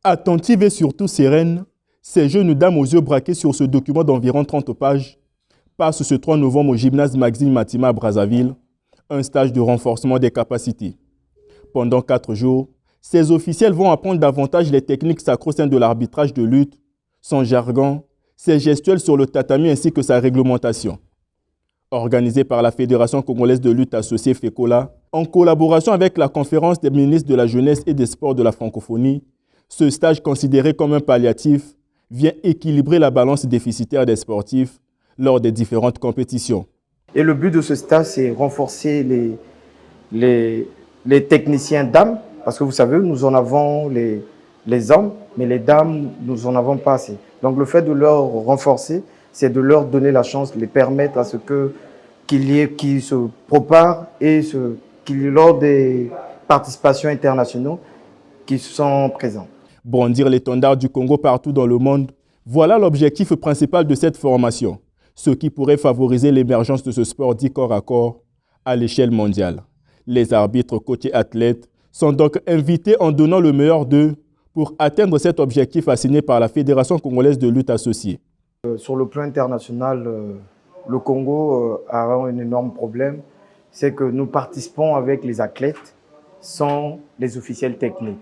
Attentive et surtout sereine, ces jeunes dames aux yeux braqués sur ce document d'environ 30 pages passent ce 3 novembre au gymnase Maxime Matima à Brazzaville, un stage de renforcement des capacités. Pendant 4 jours, ces officiels vont apprendre davantage les techniques sacro-saintes de l'arbitrage de lutte, son jargon, ses gestuels sur le tatami ainsi que sa réglementation. Organisé par la Fédération congolaise de lutte associée FECOLA, en collaboration avec la Conférence des ministres de la Jeunesse et des Sports de la Francophonie, ce stage considéré comme un palliatif vient équilibrer la balance déficitaire des sportifs lors des différentes compétitions. Et le but de ce stage, c'est renforcer les techniciens dames, parce que vous savez, nous en avons les hommes, mais les dames, nous n'en avons pas assez. Donc le fait de leur renforcer, c'est de leur donner la chance, de les permettre à ce qu'ils se propagent et qu'il y ait lors des participations internationales qui sont présents. Brandir l'étendard du Congo partout dans le monde, voilà l'objectif principal de cette formation, ce qui pourrait favoriser l'émergence de ce sport dit corps à corps à l'échelle mondiale. Les arbitres, coachs et athlètes sont donc invités en donnant le meilleur d'eux pour atteindre cet objectif assigné par la Fédération congolaise de lutte associée. Sur le plan international, le Congo a un énorme problème, c'est que nous participons avec les athlètes sans les officiels techniques.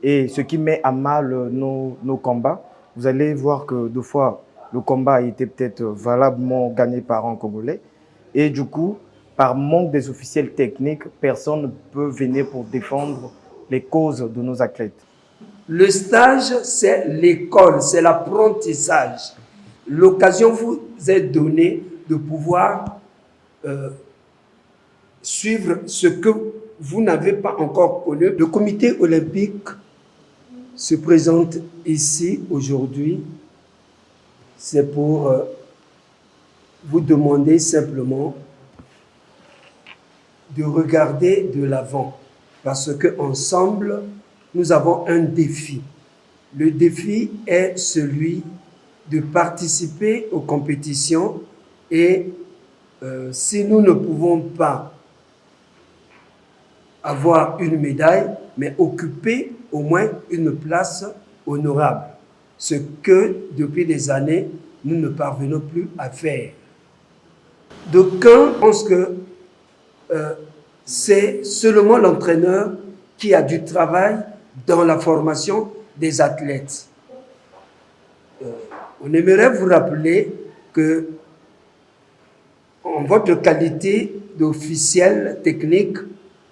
Et ce qui met à mal nos combats, vous allez voir que 2 fois, le combat a été peut-être valablement gagné par un Congolais. Et du coup, par manque des officiels techniques, personne ne peut venir pour défendre les causes de nos athlètes. Le stage, c'est l'école, c'est l'apprentissage. L'occasion vous est donnée de pouvoir suivre ce que vous n'avez pas encore connu. Le comité olympique se présente ici aujourd'hui. C'est pour vous demander simplement de regarder de l'avant. Parce qu'ensemble, nous avons un défi. Le défi est celui de participer aux compétitions et si nous ne pouvons pas avoir une médaille, mais occuper au moins une place honorable. Ce que, depuis des années, nous ne parvenons plus à faire. D'aucuns pensent que c'est seulement l'entraîneur qui a du travail dans la formation des athlètes. On aimerait vous rappeler que, en votre qualité d'officiel technique,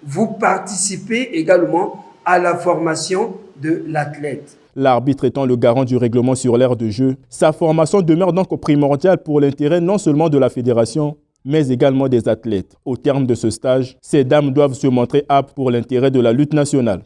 vous participez également à la formation de l'athlète. L'arbitre étant le garant du règlement sur l'aire de jeu, sa formation demeure donc primordiale pour l'intérêt non seulement de la fédération, mais également des athlètes. Au terme de ce stage, ces dames doivent se montrer aptes pour l'intérêt de la lutte nationale.